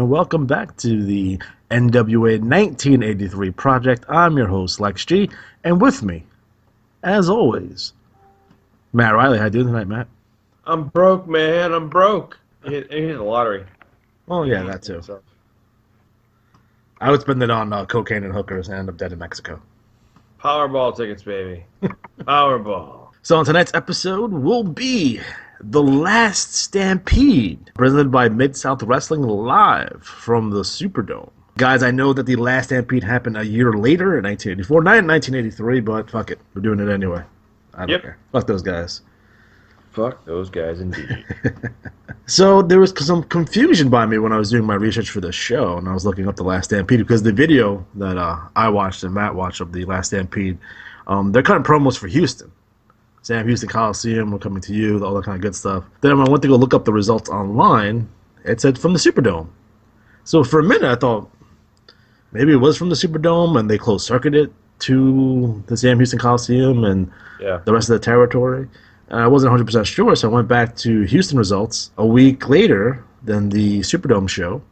and welcome back to the NWA 1983 project. I'm your host, Lex G, and with me, as always, Matt Riley. How you doing tonight, Matt? I'm broke, man. I'm broke. I hit the lottery. Oh, yeah, that too. I would spend it on cocaine and hookers and end up dead in Mexico. Powerball tickets, baby. Powerball. So on tonight's episode will be the Last Stampede, presented by Mid-South Wrestling live from the Superdome. Guys, I know that the Last Stampede happened a year later in 1984, not in 1983, but fuck it. We're doing it anyway. I don't care. Fuck those guys. Fuck those guys indeed. So there was some confusion by me when I was doing my research for this show, and I was looking up the Last Stampede, because the video that I watched and Matt watched of the Last Stampede, they're kind of promos for Houston. Sam Houston Coliseum, we're coming to you, all that kind of good stuff. Then when I went to go look up the results online, it said from the Superdome. So for a minute I thought maybe it was from the Superdome and they closed-circuited to the Sam Houston Coliseum and the rest of the territory. I wasn't 100% sure, so I went back to Houston results. A week later than the Superdome show,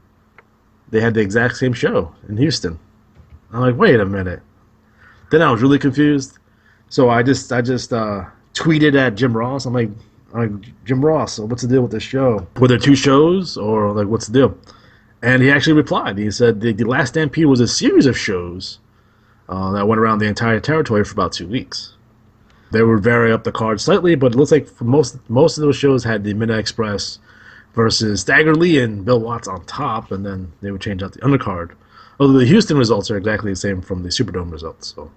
they had the exact same show in Houston. I'm like, wait a minute. Then I was really confused. So I just tweeted at Jim Ross. I'm like, Jim Ross, what's the deal with this show? Were there two shows, or like, what's the deal? And he actually replied. He said the Last Stampede was a series of shows that went around the entire territory for about 2 weeks. They would vary up the card slightly, but it looks like for most of those shows had the Midnight Express versus Stagger Lee and Bill Watts on top, and then they would change out the undercard. Although the Houston results are exactly the same from the Superdome results, so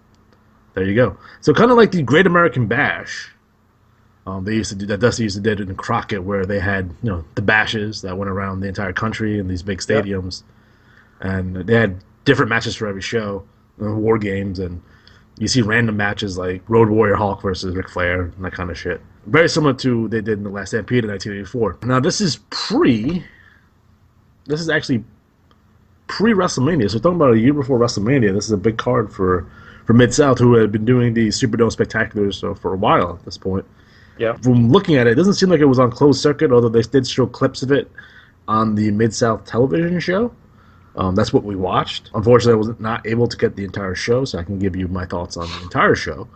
there you go. So kind of like the Great American Bash, they used to do that. Dusty used to do it in Crockett, where they had the bashes that went around the entire country in these big stadiums, and they had different matches for every show, war games, and you see random matches like Road Warrior Hulk versus Ric Flair and that kind of shit. Very similar to they did in the Last Stampede in 1984. Now this is actually pre-WrestleMania. So we're talking about a year before WrestleMania. This is a big card for Mid-South, who had been doing the Superdome Spectaculars for a while at this point. Yeah. From looking at it, it doesn't seem like it was on closed circuit, although they did show clips of it on the Mid-South television show. That's what we watched. Unfortunately, I was not able to get the entire show, so I can give you my thoughts on the entire show.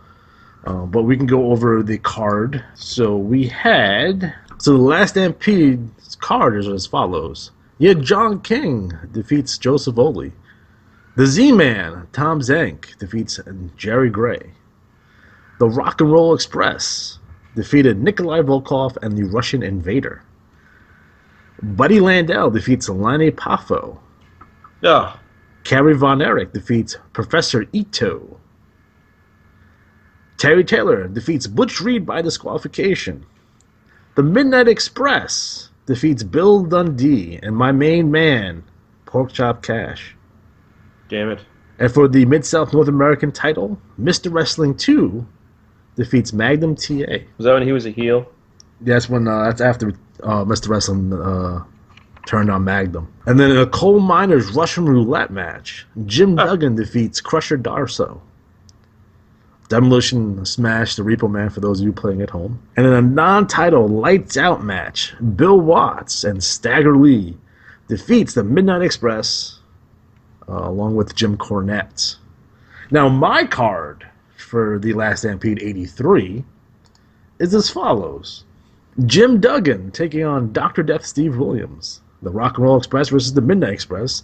But we can go over the card. So the Last Stampede's card is as follows. You had John King defeats Joseph Ole. The Z-Man, Tom Zank, defeats Jerry Gray. The Rock and Roll Express defeated Nikolai Volkov and the Russian Invader. Buddy Landel defeats Lanny Poffo. Kerry Von Erich defeats Professor Ito. Terry Taylor defeats Butch Reed by disqualification. The Midnight Express defeats Bill Dundee and my main man, Porkchop Cash. Damn it. And for the Mid-South North American title, Mr. Wrestling 2 defeats Magnum TA. Was that when he was a heel? That's after Mr. Wrestling turned on Magnum. And then in a coal miners Russian roulette match, Jim Duggan defeats Crusher Darso. Demolition smashed the Repo Man for those of you playing at home. And in a non-title lights out match, Bill Watts and Stagger Lee defeats the Midnight Express along with Jim Cornette. Now my card for the Last Stampede 83 is as follows. Jim Duggan taking on Dr. Death Steve Williams. The Rock and Roll Express versus the Midnight Express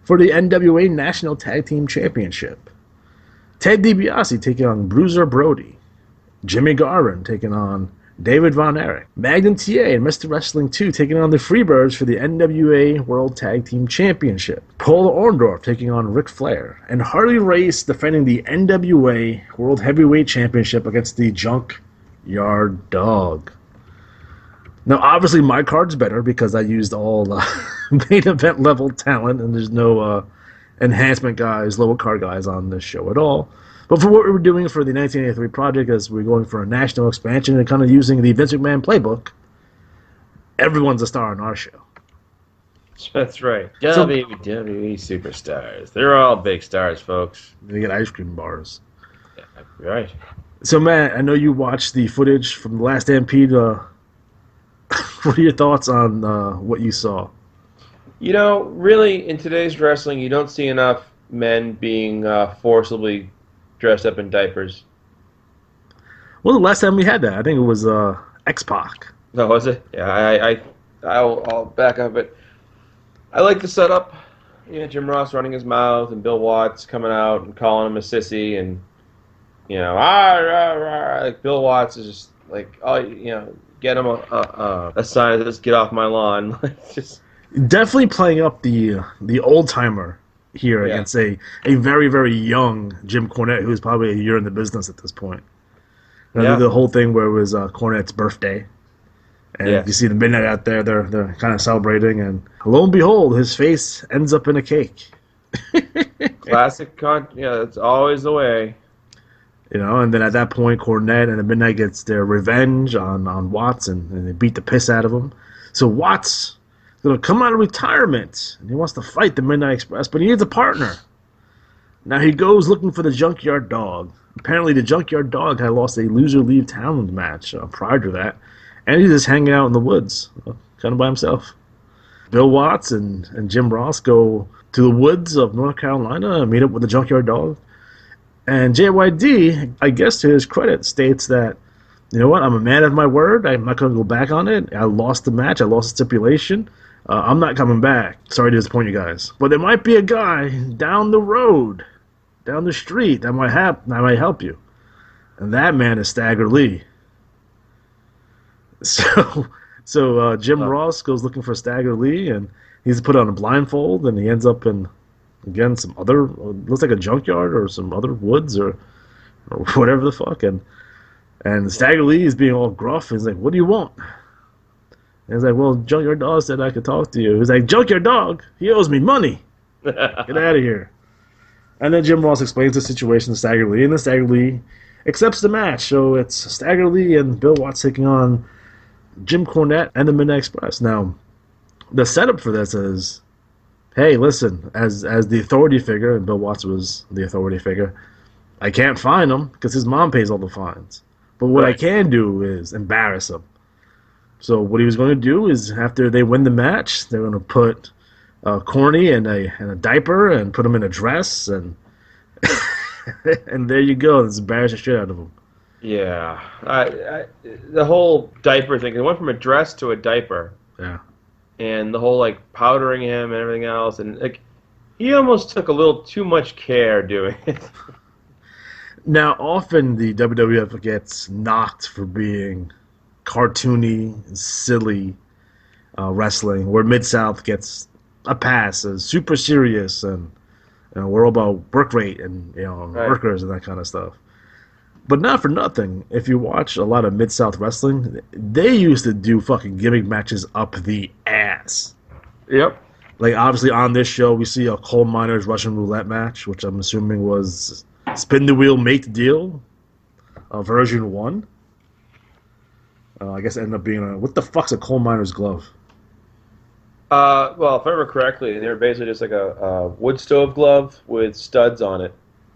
for the NWA National Tag Team Championship. Ted DiBiase taking on Bruiser Brody. Jimmy Garvin taking on David Von Erich. Magnum TA and Mr. Wrestling 2 taking on the Freebirds for the NWA World Tag Team Championship. Paul Orndoff taking on Ric Flair. And Harley Race defending the NWA World Heavyweight Championship against the Junkyard Dog. Now, obviously, my card's better because I used all main event level talent, and there's no enhancement guys, lower card guys on this show at all. But for what we were doing for the 1983 project, as we're going for a national expansion and kind of using the Vince McMahon playbook, everyone's a star on our show. That's right. WWE superstars. They're all big stars, folks. They get ice cream bars. Yeah, right. So, Matt, I know you watched the footage from the Last Stampede. What are your thoughts on what you saw? You know, really, in today's wrestling, you don't see enough men being forcibly dressed up in diapers. Well, the last time we had that, I think it was X-Pac. No, was it? Yeah, I'll back up it. I like the setup. Yeah, Jim Ross running his mouth and Bill Watts coming out and calling him a sissy and like Bill Watts is just like, oh, get him a sign that says "Get off my lawn." Like, just Definitely playing up the old timer here yeah, against a very very young Jim Cornette, who's probably a year in the business at this point. Now, yeah, the whole thing where it was Cornette's birthday, and you yes. see the midnight out there, they're kind of celebrating, and lo and behold, his face ends up in a cake. Yeah, that's always the way. And then at that point, Cornette and the Midnight gets their revenge on Watts, and they beat the piss out of him. So Watts is going to come out of retirement, and he wants to fight the Midnight Express, but he needs a partner. Now he goes looking for the Junkyard Dog. Apparently, the Junkyard Dog had lost a loser leave town match prior to that, and he's just hanging out in the woods, kind of by himself. Bill Watts and Jim Ross go to the woods of North Carolina and meet up with the Junkyard Dog. And JYD, I guess to his credit, states that, you know what, I'm a man of my word. I'm not going to go back on it. I lost the match. I lost the stipulation. I'm not coming back. Sorry to disappoint you guys. But there might be a guy down the road, down the street, that might help you. And that man is Stagger Lee. So Jim Oh, Ross goes looking for Stagger Lee, and he's put on a blindfold, and he ends up in, again, some other, looks like a junkyard or some other woods or whatever the fuck. And Stagger Lee is being all gruff. He's like, "What do you want?" And he's like, "Well, Junkyard Dog said I could talk to you." He's like, "Junkyard Dog? He owes me money. Get out of here." And then Jim Ross explains the situation to Stagger Lee, and then Stagger Lee accepts the match. So it's Stagger Lee and Bill Watts taking on Jim Cornette and the Midnight Express. Now, the setup for this is, hey, listen, as the authority figure, and Bill Watts was the authority figure, I can't fine him because his mom pays all the fines. But what I right. can do is embarrass him. So what he was going to do is, after they win the match, they're going to put Corny in a diaper and put him in a dress, and and there you go. Let's embarrass the shit out of him. Yeah, the whole diaper thing. It went from a dress to a diaper, Yeah. and the whole like powdering him and everything else, and like he almost took a little too much care doing it. Now, often the WWF gets knocked for being cartoony, silly wrestling, where Mid South gets a pass as super serious, and we're all about work rate and Right. workers and that kind of stuff. But not for nothing, if you watch a lot of Mid South wrestling, they used to do fucking gimmick matches up the ass. Yep. Like, obviously, on this show, we see a coal miners Russian roulette match, which I'm assuming was Spin the Wheel, Make the Deal, version 1. I guess it ended up being what the fuck's a coal miner's glove? Well, if I remember correctly, they were basically just like a wood stove glove with studs on it,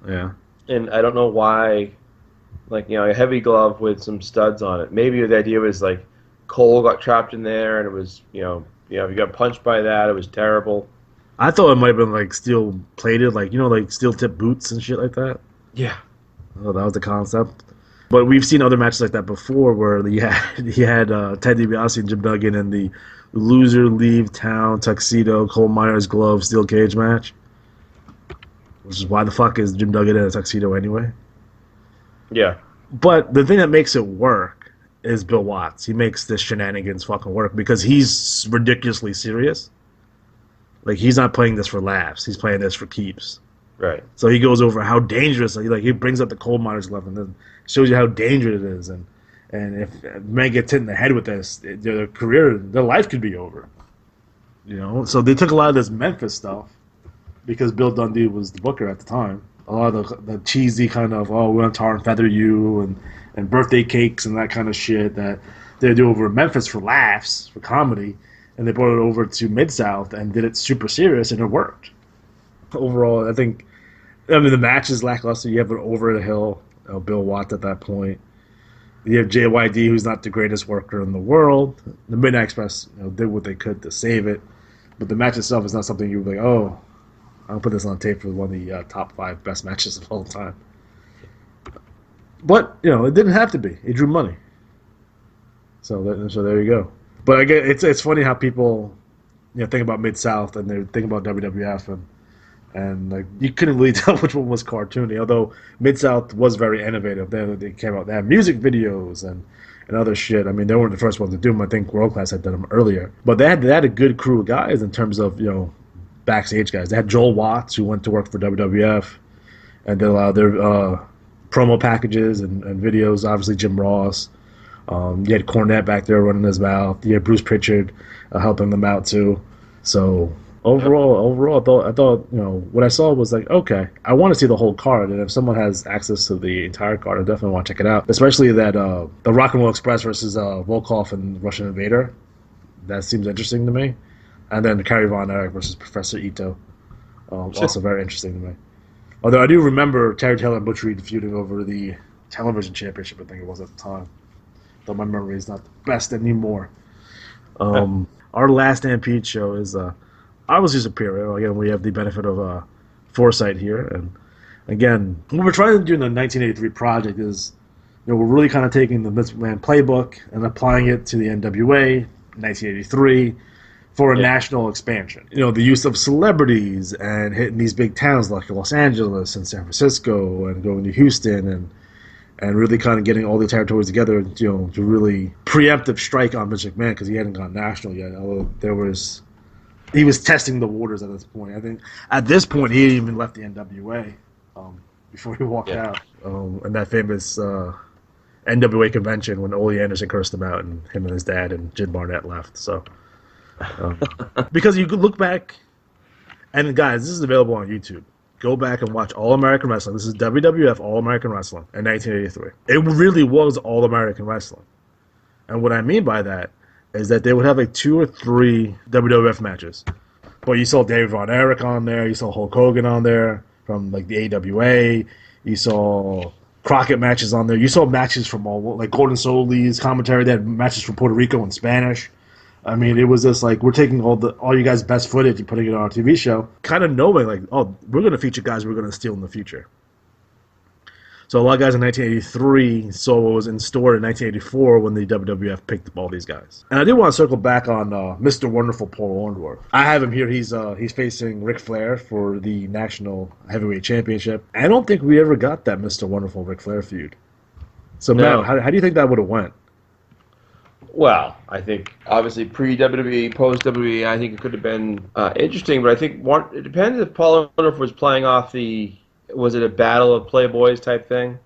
Yeah. and I don't know why, like a heavy glove with some studs on it. Maybe the idea was like coal got trapped in there, and it was if you got punched by that, it was terrible. I thought it might have been like steel plated, like steel tip boots and shit like that. Yeah. Oh, that was the concept. But we've seen other matches like that before, where he had Ted DiBiase and Jim Duggan in the loser leave town tuxedo coal miners glove steel cage match. Which is why the fuck is Jim Duggan in a tuxedo anyway? Yeah. But the thing that makes it work is Bill Watts. He makes this shenanigans fucking work because he's ridiculously serious. Like, he's not playing this for laughs. He's playing this for keeps. Right. So he goes over how dangerous. He brings up the coal miners glove and then shows you how dangerous it is. And if a man gets hit in the head with this, their career, their life could be over. So they took a lot of this Memphis stuff because Bill Dundee was the booker at the time. A lot of the cheesy kind of, oh, we're gonna tar and feather you and birthday cakes and that kind of shit that they do over in Memphis for laughs, for comedy, and they brought it over to Mid South and did it super serious, and it worked. Overall, I mean, the match is lackluster. You have an over the hill, Bill Watts at that point. You have JYD, who's not the greatest worker in the world. The Midnight Express did what they could to save it. But the match itself is not something you would be like, oh, I'll put this on tape for one of the top 5 best matches of all time. But it didn't have to be. It drew money. So there you go. But I get it's funny how people think about Mid-South and they think about WWF and like you couldn't really tell which one was cartoony. Although Mid-South was very innovative. They came out. They had music videos and other shit. I mean, they weren't the first ones to do them. I think World Class had done them earlier. But they had a good crew of guys in terms of backstage guys. They had Joel Watts who went to work for WWF and did a lot of their promo packages and videos. Obviously, Jim Ross. You had Cornette back there running his mouth. You had Bruce Pritchard helping them out too. So overall, I thought what I saw was like, okay, I want to see the whole card, and if someone has access to the entire card, I definitely want to check it out. Especially that the Rock and Roll Express versus Volkov and Russian Invader, that seems interesting to me. And then Kerry Von Erich versus Professor Ito, also very interesting to me. Although I do remember Terry Taylor and Butch Reed feuding over the television championship, I think it was at the time. Though my memory is not the best anymore. Our Last Stampede show is obviously superior. Again, we have the benefit of foresight here. And again, what we're trying to do in the 1983 project is we're really kind of taking the Vince McMahon playbook and applying it to the NWA 1983 for a national expansion. The use of celebrities and hitting these big towns like Los Angeles and San Francisco and going to Houston and really kind of getting all the territories together, to really preemptive strike on Vince McMahon because he hadn't gone national yet. Although he was testing the waters at this point. I think at this point he hadn't even left the NWA before he walked out. And that famous NWA convention when Ole Anderson cursed him out and him and his dad and Jim Barnett left. So because you could look back, and guys, this is available on YouTube. Go back and watch All American Wrestling. This is WWF All American Wrestling in 1983. It really was All American Wrestling. And what I mean by that is that they would have like 2 or 3 WWF matches. But you saw David Von Erich on there. You saw Hulk Hogan on there from like the AWA. You saw Crockett matches on there. You saw matches from all, like Gordon Soley's commentary. They had matches from Puerto Rico in Spanish. I mean, it was just like we're taking all you guys' best footage and putting it on our TV show, kind of knowing like, oh, we're going to feature guys we're going to steal in the future. So a lot of guys in 1983 saw what was in store in 1984 when the WWF picked up all these guys. And I do want to circle back on Mr. Wonderful Paul Orndorff. I have him here. He's facing Ric Flair for the National Heavyweight Championship. I don't think we ever got that Mr. Wonderful Ric Flair feud. So, No. Matt, how do you think that would have went? Well, I think obviously pre-WWE, post-WWE, I think it could have been interesting, but I think it depends if Paul Orndorff was playing off was it a battle of Playboys type thing?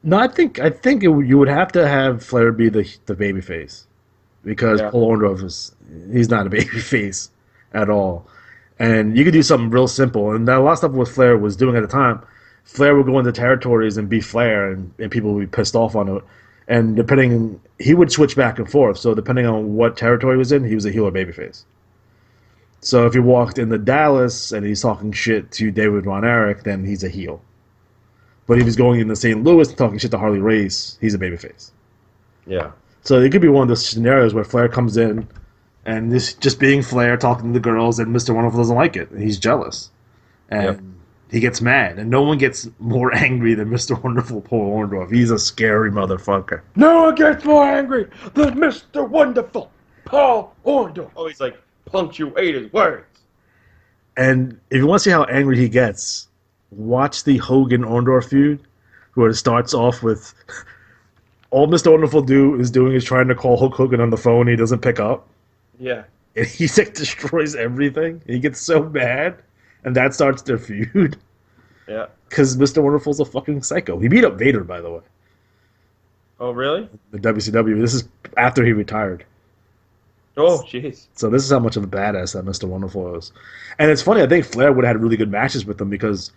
No, I think you would have to have Flair be the babyface because Paul Orndorff he's not a babyface at all, and you could do something real simple, and a lot of stuff what Flair was doing at the time. Flair would go into territories and be Flair, and people would be pissed off on it. And he would switch back and forth. So depending on what territory he was in, he was a heel or babyface. So if he walked into Dallas and he's talking shit to David Von Erich, then he's a heel. But if he's going into St. Louis and talking shit to Harley Race, he's a babyface. Yeah. So it could be one of those scenarios where Flair comes in and this just being Flair talking to the girls, and Mr. Wonderful doesn't like it. He's jealous. And he gets mad, and no one gets more angry than Mr. Wonderful Paul Orndorff. He's a scary motherfucker. No one gets more angry than Mr. Wonderful Paul Orndorff. Oh, he's like punctuated words. And if you want to see how angry he gets, watch the Hogan-Orndorff feud, where it starts off with all Mr. Wonderful is trying to call Hulk Hogan on the phone. He doesn't pick up. Yeah. And he like destroys everything. He gets so mad. And that starts their feud. Yeah. Because Mr. Wonderful's a fucking psycho. He beat up Vader, by the way. Oh, really? The WCW. This is after he retired. Oh, jeez. So this is how much of a badass that Mr. Wonderful is. And it's funny, I think Flair would have had really good matches with them because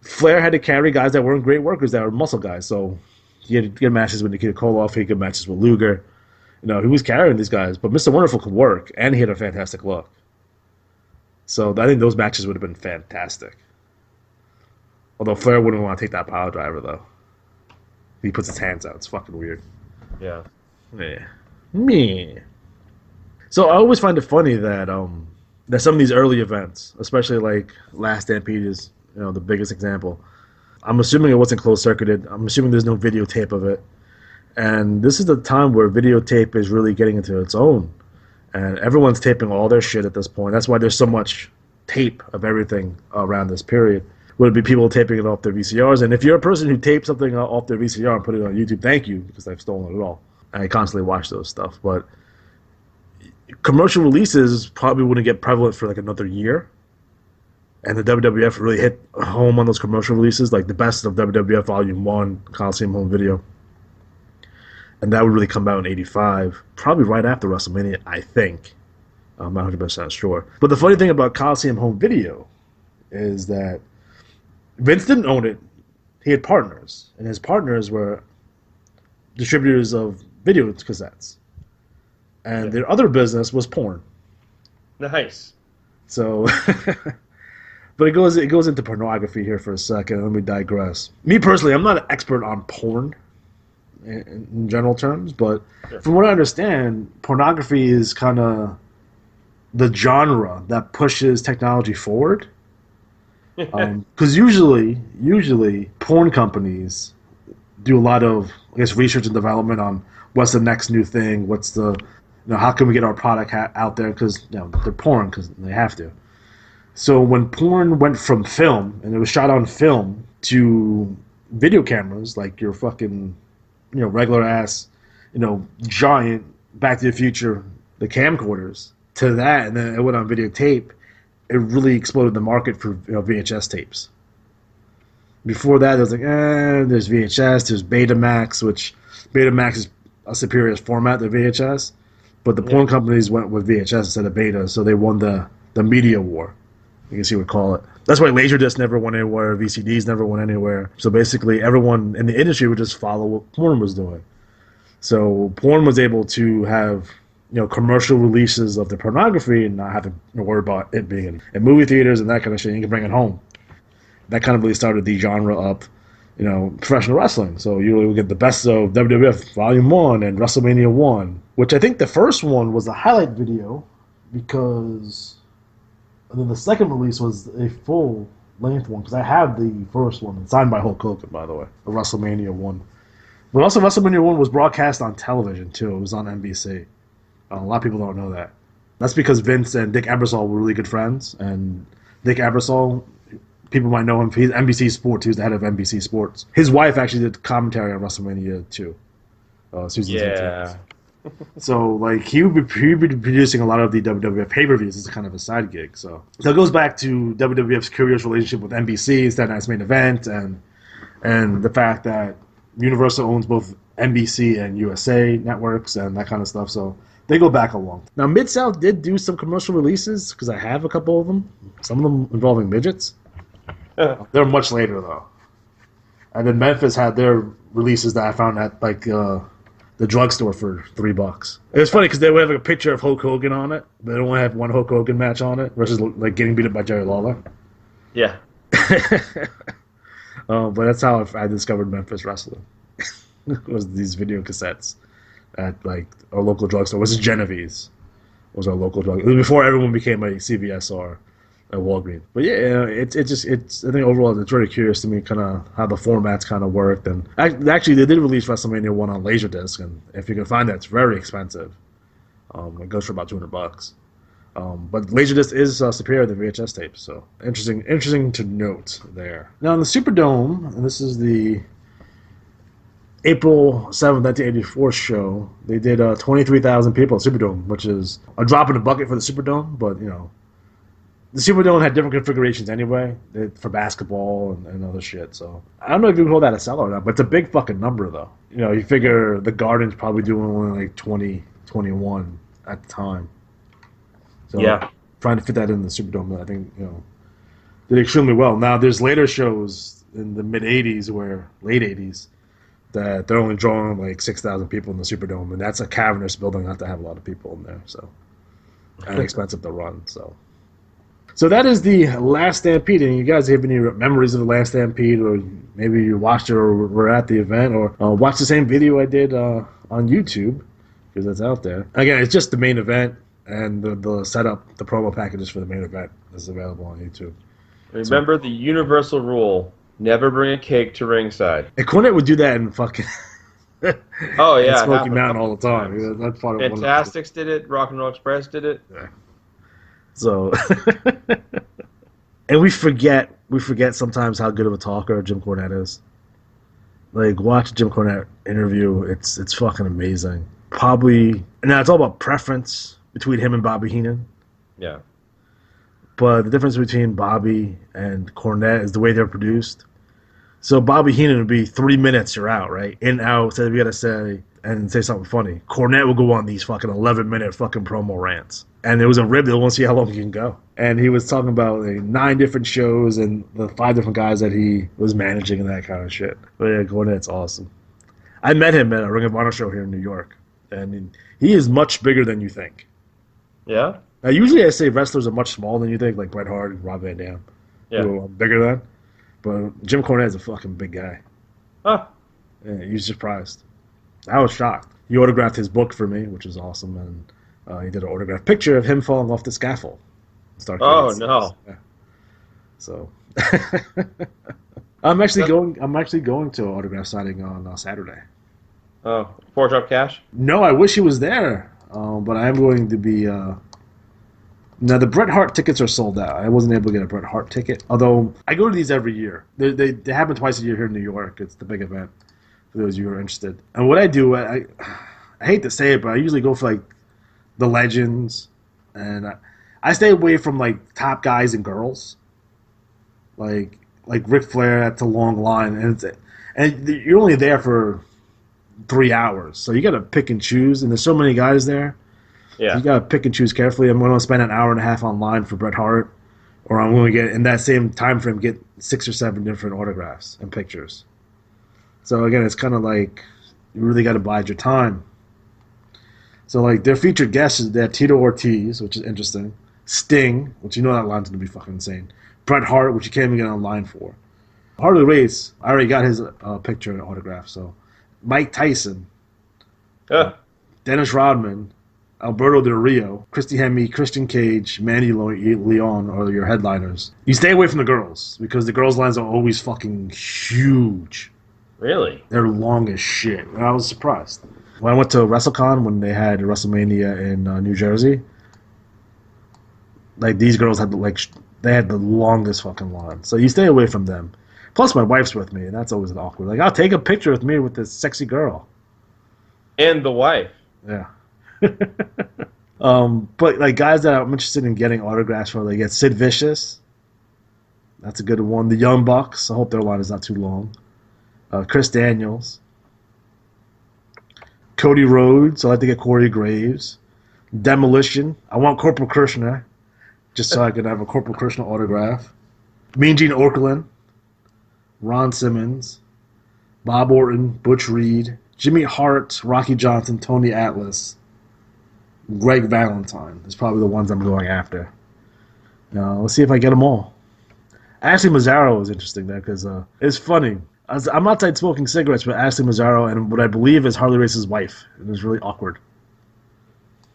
Flair had to carry guys that weren't great workers, that were muscle guys. So he had good matches with Nikita Koloff, he had good matches with Luger. He was carrying these guys. But Mr. Wonderful could work, and he had a fantastic look. So I think those matches would have been fantastic. Although Flair wouldn't want to take that pile driver, though. He puts his hands out. It's fucking weird. Yeah. Yeah. Me. So I always find it funny that that some of these early events, especially like Last Stampede is, the biggest example. I'm assuming it wasn't closed circuited. I'm assuming there's no videotape of it. And this is the time where videotape is really getting into its own. And everyone's taping all their shit at this point. That's why there's so much tape of everything around this period. Would it be people taping it off their VCRs? And if you're a person who tapes something off their VCR and put it on YouTube, thank you, because I've stolen it all. I constantly watch those stuff. But commercial releases probably wouldn't get prevalent for like another year. And the WWF really hit home on those commercial releases, like the best of WWF Volume 1, Coliseum Home Video. And that would really come out in 85, probably right after WrestleMania, I think. I'm not 100% sure. But the funny thing about Coliseum Home Video is that Vince didn't own it. He had partners. And his partners were distributors of video cassettes. And their other business was porn. Nice. So, but it goes into pornography here for a second. Let me digress. Me personally, I'm not an expert on porn in general terms, but from what I understand, pornography is kind of the genre that pushes technology forward. Because usually porn companies do a lot of, I guess, research and development on what's the next new thing, what's the, how can we get our product out there, because they're porn because they have to. So when porn went from film and it was shot on film to video cameras, like your fucking regular ass, giant Back to the Future, the camcorders, to that, and then it went on videotape, it really exploded the market for VHS tapes. Before that, it was like, there's VHS, there's Betamax, which Betamax is a superior format than VHS, but the porn companies went with VHS instead of Beta, so they won the media war, I guess you would call it. That's why Laserdisc never went anywhere, VCDs never went anywhere. So basically, everyone in the industry would just follow what porn was doing. So porn was able to have commercial releases of the pornography and not have to worry about it being in movie theaters and that kind of shit. You can bring it home. That kind of really started the genre of professional wrestling. So you will get the best of WWF Volume 1 and WrestleMania 1, which I think the first one was a highlight video because... And then the second release was a full-length one, because I have the first one, signed by Hulk Hogan, by the way, the WrestleMania 1. But also, WrestleMania 1 was broadcast on television, too. It was on NBC. A lot of people don't know that. That's because Vince and Dick Ebersol were really good friends, and Dick Ebersol, people might know him, he's NBC Sports, he was the head of NBC Sports. His wife actually did commentary on WrestleMania 2. Susan Santana. So, like, he would be producing a lot of the WWF pay-per-views as a kind of a side gig. So it goes back to WWF's curious relationship with NBC, Saturday Night's Main Event, and the fact that Universal owns both NBC and USA networks and that kind of stuff. So they go back a long. Now, Mid-South did do some commercial releases, because I have a couple of them. Some of them involving midgets. They're much later, though. And then Memphis had their releases that I found at, like... the drugstore for $3. It was funny because they would have a picture of Hulk Hogan on it, but they only have one Hulk Hogan match on it versus like getting beat up by Jerry Lawler. Yeah. But that's how I discovered Memphis wrestling. Was these video cassettes at like our local drugstore. It was Genevieve's. Was our local drug. It was before everyone became a CVS or a Walgreens. But yeah, it's I think overall it's very curious to me kind of how the formats kind of worked. And actually they did release WrestleMania 1 on Laserdisc, and if you can find that, it's very expensive. It goes for about $200. But Laserdisc is superior to VHS tapes, so interesting to note there. Now in the Superdome, and this is the April 7th, 1984 show, they did 23,000 people at Superdome, which is a drop in the bucket for the Superdome, but the Superdome had different configurations anyway for basketball and other shit. So I don't know if you can call that a sell or not, but it's a big fucking number though. You figure the Garden's probably doing only like 20, 21 at the time. So yeah, trying to fit that in the Superdome, I think did extremely well. Now there's later shows in the mid '80s late '80s that they're only drawing like 6,000 people in the Superdome, and that's a cavernous building, not to have a lot of people in there. So and expensive to run. So that is the Last Stampede. And you guys have any memories of the Last Stampede, or maybe you watched it or were at the event, or watched the same video I did on YouTube, because that's out there. Again, it's just the main event. And the setup, the promo packages for the main event is available on YouTube. Remember the universal rule: never bring a cake to ringside. And Cornette would do that in fucking Oh at yeah, it Smoky happened a Mountain couple all of the time. times. That's part of one of the, Fantastics did it. Rock and Roll Express did it. yeah. So, and we forget sometimes how good of a talker Jim Cornette is. Like, watch a Jim Cornette interview. It's fucking amazing. Probably now it's all about preference between him and Bobby Heenan. Yeah. But the difference between Bobby and Cornette is the way they're produced. So Bobby Heenan would be 3 minutes, you're out, right? In, out, so we gotta say something funny. Cornette will go on these fucking 11-minute fucking promo rants. And there was a rib, they'll want to see how long he can go. And he was talking about 9 different shows and the 5 different guys that he was managing and that kind of shit. But yeah, Cornette's awesome. I met him at a Ring of Honor show here in New York. And he is much bigger than you think. Yeah? Now, usually I say wrestlers are much smaller than you think, like Bret Hart and Rob Van Dam. Yeah. Who are bigger than. But Jim Cornette is a fucking big guy. Huh. Yeah, he was surprised. I was shocked. He autographed his book for me, which was awesome, and he did an autographed picture of him falling off the scaffold. Oh, no. Yeah. So I'm actually going to an autograph signing on Saturday. Oh, Four Drop Cash? No, I wish he was there, but I am going to be. Now, the Bret Hart tickets are sold out. I wasn't able to get a Bret Hart ticket, although I go to these every year. They happen twice a year here in New York. It's the big event for those of you who are interested. And what I do, I hate to say it, but I usually go for, like, the legends. And I stay away from, like, top guys and girls. Like Ric Flair, that's a long line. And you're only there for 3 hours. So you got to pick and choose. And there's so many guys there. Yeah. You got to pick and choose carefully. I'm going to spend an hour and a half online for Bret Hart, or I'm going to get, in that same time frame, get 6 or 7 different autographs and pictures. So, again, it's kind of like you really got to bide your time. So, like, their featured guests is that Tito Ortiz, which is interesting. Sting, which you know that line's going to be fucking insane. Bret Hart, which you can't even get online for. Harley Race, I already got his picture and autograph. So, Mike Tyson, Dennis Rodman, Alberto Del Rio, Christy Hemme, Christian Cage, Mandy Leon are your headliners. You stay away from the girls because the girls' lines are always fucking huge. Really? They're long as shit. And I was surprised. When I went to WrestleCon when they had WrestleMania in New Jersey, like these girls had they had the longest fucking line. So you stay away from them. Plus my wife's with me, and that's always an awkward. Like, I'll take a picture with me with this sexy girl. And the wife. Yeah. But like guys that I'm interested in getting autographs for, they get Sid Vicious. That's a good one. The Young Bucks. I hope their line is not too long. Chris Daniels. Cody Rhodes. I like to get Corey Graves. Demolition. I want Corporal Kirshner, just so I can have a Corporal Kirshner autograph. Mean Gene Okerlund. Ron Simmons. Bob Orton. Butch Reed. Jimmy Hart. Rocky Johnson. Tony Atlas. Greg Valentine is probably the ones I'm going after. Let's see if I get them all. Ashley Mazzaro is interesting there because it's funny. I'm outside smoking cigarettes with Ashley Mazzaro and what I believe is Harley Race's wife. It was really awkward.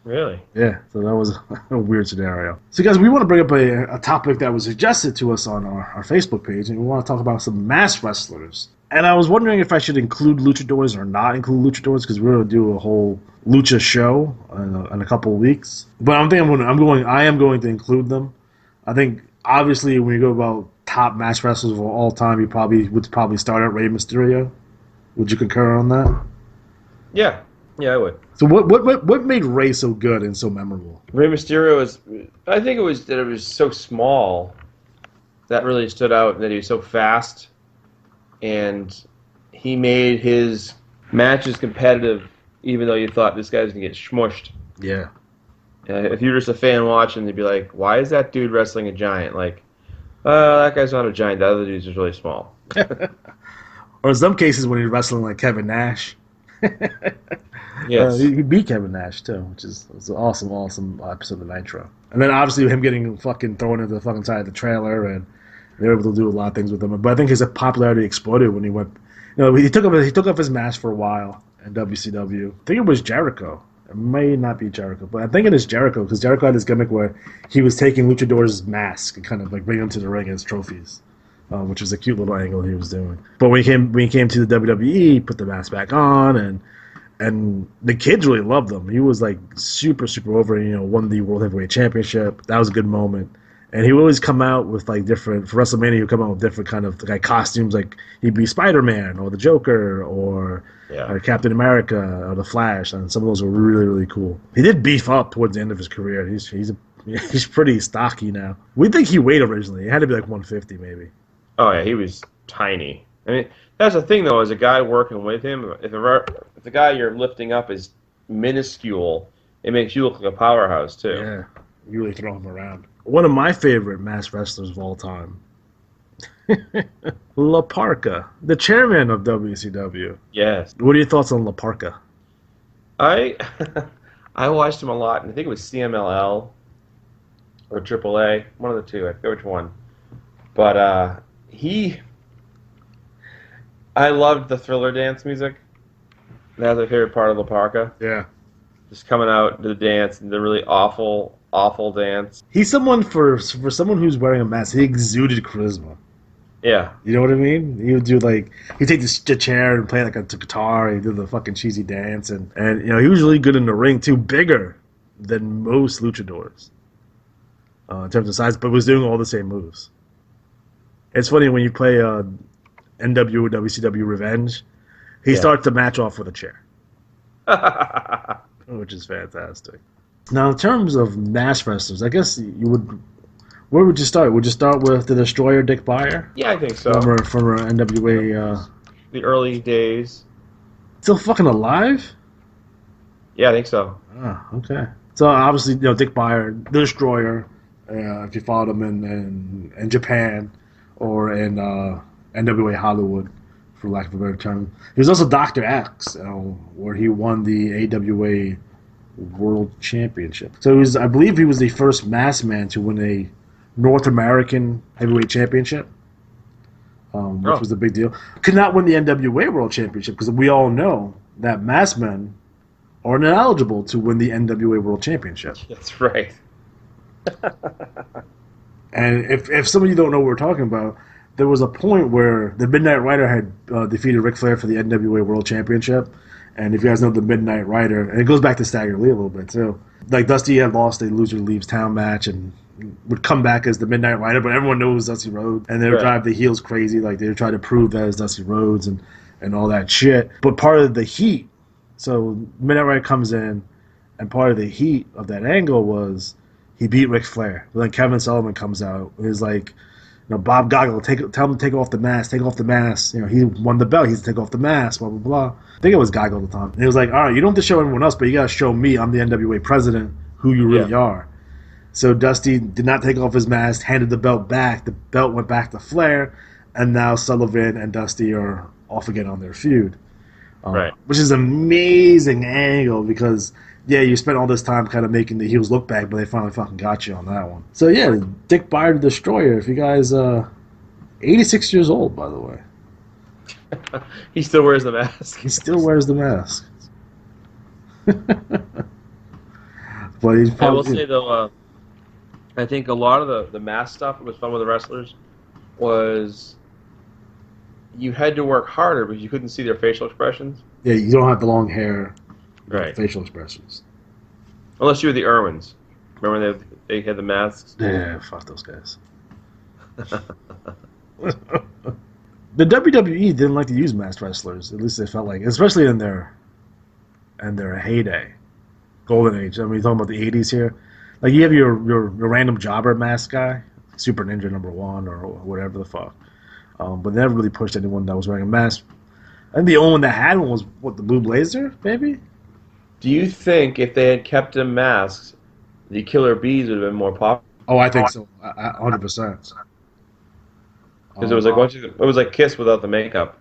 Really? Yeah, so that was a weird scenario. So, guys, we want to bring up a topic that was suggested to us on our Facebook page, and we want to talk about some masked wrestlers. And I was wondering if I should include luchadors or not include luchadors because we're going to do a whole lucha show in a couple of weeks. But I am going to include them. I think obviously when you go about top masked wrestlers of all time, you would start at Rey Mysterio. Would you concur on that? Yeah, I would. So what made Rey so good and so memorable? Rey Mysterio I think it was that it was so small that really stood out, and that he was so fast. And he made his matches competitive, even though you thought this guy's going to get smushed. Yeah. If you're just a fan watching, you'd be like, why is that dude wrestling a giant? Like, that guy's not a giant. The other dude's just really small. Or in some cases when he's wrestling like Kevin Nash. Yes. He beat Kevin Nash, too, which is an awesome episode of Nitro. And then obviously him getting fucking thrown into the fucking side of the trailer, and they were able to do a lot of things with him. But I think his popularity exploded when he went. He took off his mask for a while in WCW. I think it was Jericho. It may not be Jericho, but I think it is Jericho because Jericho had this gimmick where he was taking Luchador's mask and kind of like bringing them to the ring as trophies, which was a cute little angle he was doing. But when he came to the WWE, he put the mask back on, and the kids really loved him. He was like super super over. Won the World Heavyweight Championship. That was a good moment. And he would always come out with like different for WrestleMania. He would come out with different kind of like costumes. Like he'd be Spider-Man or the Joker or Captain America or the Flash, and some of those were really really cool. He did beef up towards the end of his career. He's pretty stocky now. We think he weighed originally. It had to be like 150 maybe. Oh yeah, he was tiny. I mean, that's the thing though. As a guy working with him, if the guy you're lifting up is minuscule, it makes you look like a powerhouse too. Yeah, you really throw him around. One of my favorite masked wrestlers of all time, La Parka, the chairman of WCW. Yes. What are your thoughts on La Parka? I I watched him a lot, and I think it was CMLL or AAA, one of the two. I forget which one. But I loved the Thriller dance music. That was my favorite part of La Parka. Yeah. Just coming out to the dance and the really awful dance. He's someone for someone who's wearing a mask. He exuded charisma. Yeah. You know what I mean? He would do like he'd take the chair and play like a guitar. He'd do the fucking cheesy dance, and he was really good in the ring too. Bigger than most luchadors in terms of size, but was doing all the same moves. It's funny when you play NWA WCW Revenge, he starts the match off with a chair, which is fantastic. Now, in terms of masked wrestlers, I guess you would. Where would you start? Would you start with the Destroyer, Dick Beyer? Yeah, I think so. From NWA. The early days. Still fucking alive? Yeah, I think so. Ah, okay. So obviously, Dick Beyer, the Destroyer. If you followed him in Japan or in NWA Hollywood, for lack of a better term. He was also Dr. X, where he won the AWA World Championship. So I believe he was the first masked man to win a North American Heavyweight Championship, which was a big deal. Could not win the NWA World Championship because we all know that masked men are ineligible to win the NWA World Championship. That's right. And if some of you don't know what we're talking about, there was a point where the Midnight Rider had defeated Ric Flair for the NWA World Championship. And if you guys know the Midnight Rider, and it goes back to Stagger Lee a little bit too. Like Dusty had lost a loser leaves town match and would come back as the Midnight Rider, but everyone knows Dusty Rhodes, and they would drive the heels crazy, like they would try to prove that it's Dusty Rhodes and all that shit. But part of the heat, so Midnight Rider comes in, and part of the heat of that angle was he beat Ric Flair. But then Kevin Sullivan comes out, he's like, Bob Goggle, tell him to take off the mask, take off the mask. He won the belt, he has to take off the mask, blah, blah, blah. I think it was Goggle at the time. And he was like, all right, you don't have to show everyone else, but you got to show me, I'm the NWA president, who you really are. So Dusty did not take off his mask, handed the belt back. The belt went back to Flair, and now Sullivan and Dusty are off again on their feud. Which is an amazing angle because, you spent all this time kind of making the heels look bad, but they finally fucking got you on that one. So, Dick Beyer the Destroyer, if you guys, 86 years old, by the way. He still wears the mask. He still wears the mask. But he's probably, I will say, though, I think a lot of the mask stuff that was fun with the wrestlers was you had to work harder because you couldn't see their facial expressions. Yeah, you don't have the long hair. Right. Facial expressions. Unless you were the Irwins. Remember they had the masks? Yeah, fuck those guys. The WWE didn't like to use masked wrestlers. At least they felt like, especially in their heyday, golden age. I mean, you're talking about the 80s here. Like you have your random jobber mask guy, Super Ninja #1 or whatever the fuck. But they never really pushed anyone that was wearing a mask. I think the only one that had one was the Blue Blazer, maybe. Do you think if they had kept them masks, the Killer Bees would have been more popular? Oh, I think so, 100%. Because it was like Kiss without the makeup.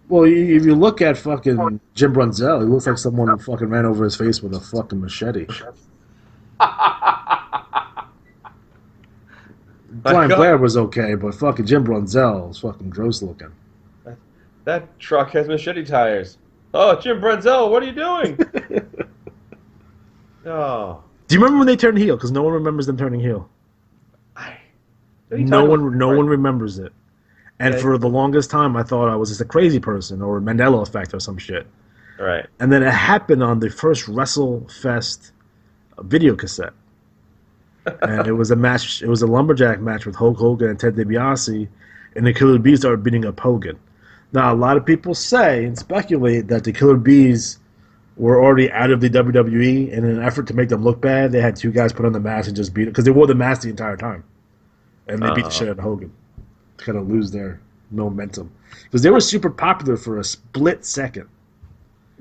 Well, if you look at fucking Jim Brunzell, he looks like someone who fucking ran over his face with a fucking machete. Brian Flair was okay, but fucking Jim Brunzell was fucking gross looking. That truck has machete tires. Oh, Jim Brunzell, what are you doing? Oh, Do you remember when they turned heel? Because no one remembers them turning heel. I, what are you talking about? No one remembers it. And Okay. for the longest time, I thought I was just a crazy person or a Mandela effect or some shit. All right. And then it happened on the first WrestleFest video cassette. And it was a match. It was a lumberjack match with Hulk Hogan and Ted DiBiase, and the Killer Bees started beating up Hogan. Now, a lot of people say and speculate that the Killer Bees were already out of the WWE, and in an effort to make them look bad, they had two guys put on the mask and just beat it because they wore the mask the entire time, and they beat the shit out of Hogan to kind of lose their momentum because they were super popular for a split second.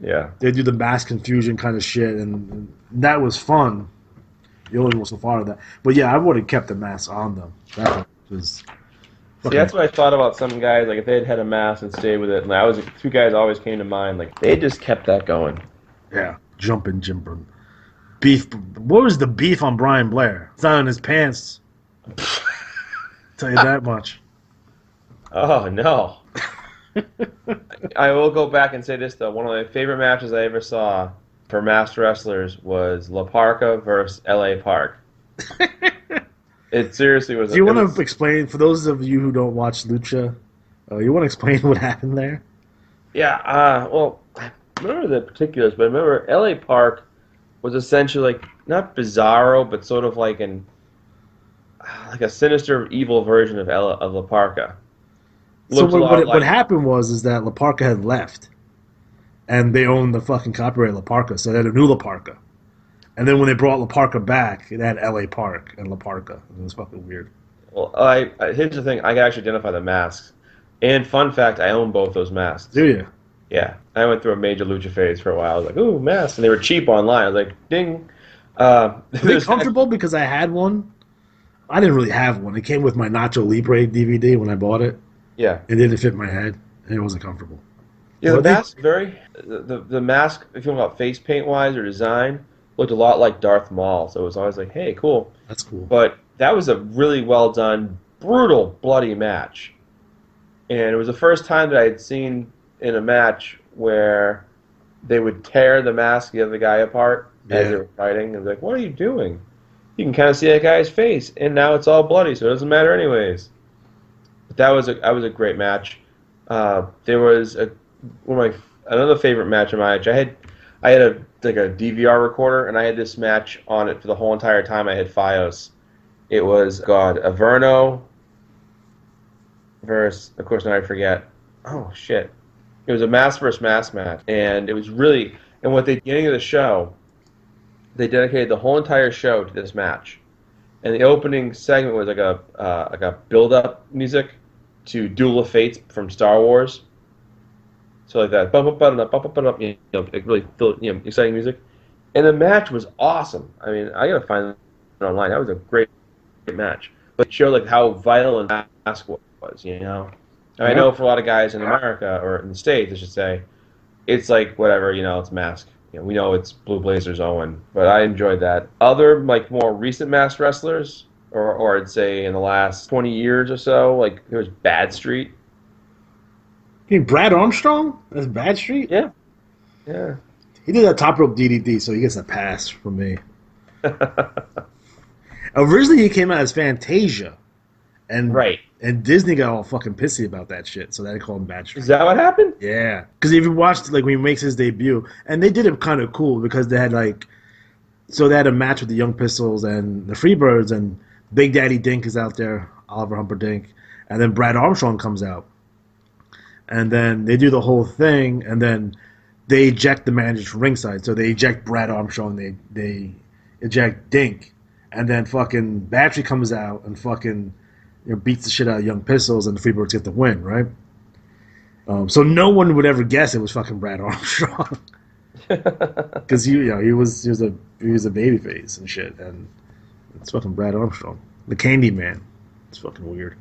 Yeah. They do the mask confusion kind of shit, and that was fun. You only go so far with that, but yeah, I would have kept the mask on them. That was See, that's what I thought about some guys. Like if they had a mask and stayed with it, and I was two guys always came to mind. Like they just kept that going. yeah, jumping Jim beef. What was the beef on Brian Blair? It's not in his pants. Tell you that much. Oh no. I will go back and say this though. One of my favorite matches I ever saw for masked wrestlers was La Parka versus L.A. Park. It seriously was. Do you want to explain for those of you who don't watch Lucha? You want to explain what happened there? Yeah. Well, I remember the particulars, but I remember L.A. Park was essentially like not Bizarro, but sort of like a sinister, evil version of La Parka. So what happened was that La Parka had left, and they owned the fucking copyright La Parka, so they had a new La Parka. And then when they brought La Parka back, it had L.A. Park and La Parka. It was fucking weird. Well, here's the thing. I can actually identify the masks. And fun fact, I own both those masks. Do you? Yeah. I went through a major lucha phase for a while. I was like, ooh, masks. And they were cheap online. I was like, ding. Were they comfortable? Because I had one. I didn't really have one. It came with my Nacho Libre DVD when I bought it. Yeah. It didn't fit my head, and it wasn't comfortable. Yeah, the mask, the mask, if you want about face paint wise or design, looked a lot like Darth Maul, so it was always like, hey, cool. That's cool. But that was a really well done, brutal, bloody match. And it was the first time that I had seen in a match where they would tear the mask of the other guy apart as they were fighting. And like, what are you doing? You can kind of see that guy's face, and now it's all bloody, so it doesn't matter anyways. But that was a great match. There was another favorite match of mine. I had a DVR recorder, and I had this match on it for the whole entire time I had FiOS. It was Averno versus, of course now I forget. Oh shit! It was a mask versus mask match, and it was really. And what the beginning of the show, they dedicated the whole entire show to this match, and the opening segment was like a build-up music to Duel of Fates from Star Wars. So like that, like really exciting music, and the match was awesome. I mean, I gotta find it online. That was a great match, but it showed like how vital the mask was. And I know for a lot of guys in America or in the States, I should say, it's like whatever, it's mask. We know it's Blue Blazers Owen, but I enjoyed that. Other like more recent masked wrestlers, or I'd say in the last 20 years or so, like there was Bad Street. You mean Brad Armstrong? That's Bad Street? Yeah. He did that top rope DDT, so he gets a pass from me. Originally, he came out as Fantasia, and Disney got all fucking pissy about that shit, so they called him Bad Street. Is that what happened? Yeah, because if you watched like when he makes his debut, and they did it kind of cool because they had they had a match with the Young Pistols and the Freebirds, and Big Daddy Dink is out there, Oliver Humperdinck, and then Brad Armstrong comes out. And then they do the whole thing, and then they eject the manager from ringside. So they eject Brad Armstrong, they eject Dink, and then fucking Battery comes out and fucking beats the shit out of Young Pistols, and the Freebirds get the win, right? So no one would ever guess it was fucking Brad Armstrong, because he was a babyface and shit, and it's fucking Brad Armstrong, the Candy Man. It's fucking weird.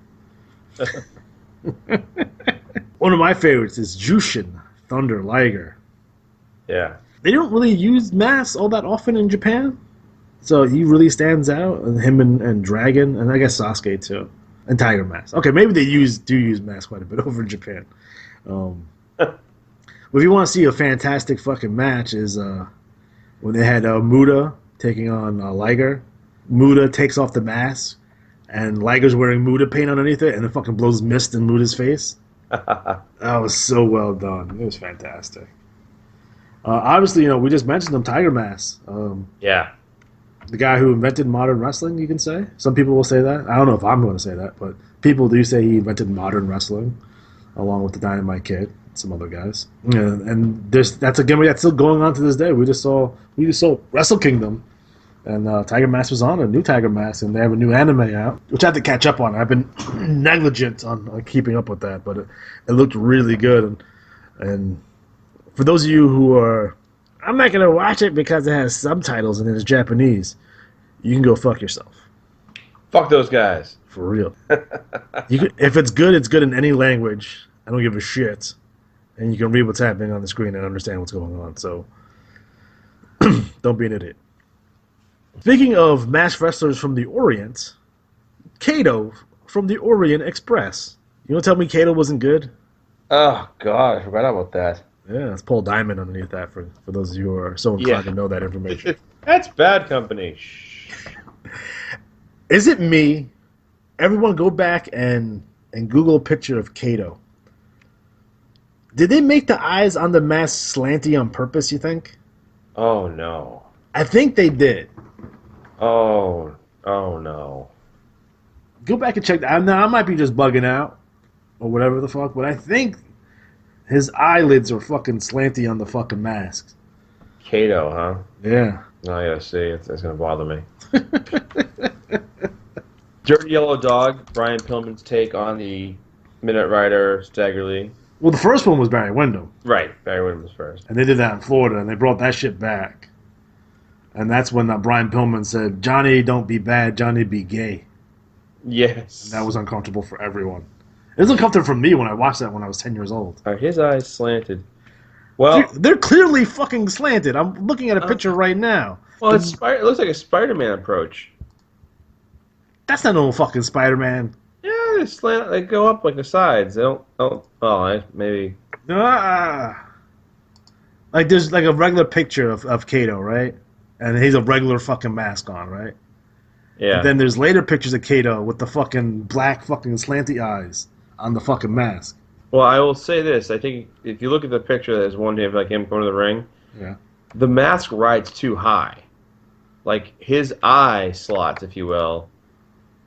One of my favorites is Jushin Thunder Liger. Yeah. They don't really use masks all that often in Japan, so he really stands out. And him and Dragon, and I guess Sasuke too, and Tiger Mask. Okay, maybe they do use masks quite a bit over in Japan. But if you want to see a fantastic fucking match, is when they had Muda taking on Liger. Muda takes off the mask, and Liger's wearing Muda paint underneath it, and it fucking blows mist in Muda's face. That was so well done. It was fantastic. Obviously, we just mentioned him, Tiger Mask. Yeah. The guy who invented modern wrestling, you can say. Some people will say that. I don't know if I'm going to say that, but people do say he invented modern wrestling, along with the Dynamite Kid and some other guys. And that's a gimmick that's still going on to this day. We just saw Wrestle Kingdom, and Tiger Mask was on, a new Tiger Mask, and they have a new anime out, which I have to catch up on. I've been negligent on keeping up with that, but it looked really good. And for those of you who are, I'm not going to watch it because it has subtitles and it's Japanese, you can go fuck yourself. Fuck those guys. For real. If it's good in any language. I don't give a shit. And you can read what's happening on the screen and understand what's going on. So, don't be an idiot. Speaking of masked wrestlers from the Orient, Kato from the Orient Express. You want to tell me Kato wasn't good? Oh, God, I forgot about that. Yeah, it's Paul Diamond underneath that for those of you who are so inclined to know that information. That's bad company. Is it me? Everyone go back and Google a picture of Kato. Did they make the eyes on the mask slanty on purpose, you think? Oh, no. I think they did. Oh no. Go back and check that. Now, I might be just bugging out or whatever the fuck, but I think his eyelids are fucking slanty on the fucking masks. Kato, huh? Yeah. Oh, I gotta see. It's going to bother me. Dirty Yellow Dog, Brian Pillman's take on the Minute Rider Stagger. Well, the first one was Barry Windham. Right, Barry Windham was first. And they did that in Florida, and they brought that shit back. And that's when Brian Pillman said, "Johnny, don't be bad. Johnny, be gay." Yes. And that was uncomfortable for everyone. It was uncomfortable for me when I watched that when I was 10 years old. Are his eyes slanted? Well, they're clearly fucking slanted. I'm looking at a picture right now. Well, it looks like a Spider-Man approach. That's not no fucking Spider-Man. Yeah, they slant. They go up like the sides. They don't. Maybe. Like there's like a regular picture of Kato, right? And he's a regular fucking mask on, right? Yeah. And then there's later pictures of Kato with the fucking black fucking slanty eyes on the fucking mask. Well, I will say this. I think if you look at the picture, there's one of like him going to the ring. Yeah. The mask rides too high. Like his eye slots, if you will,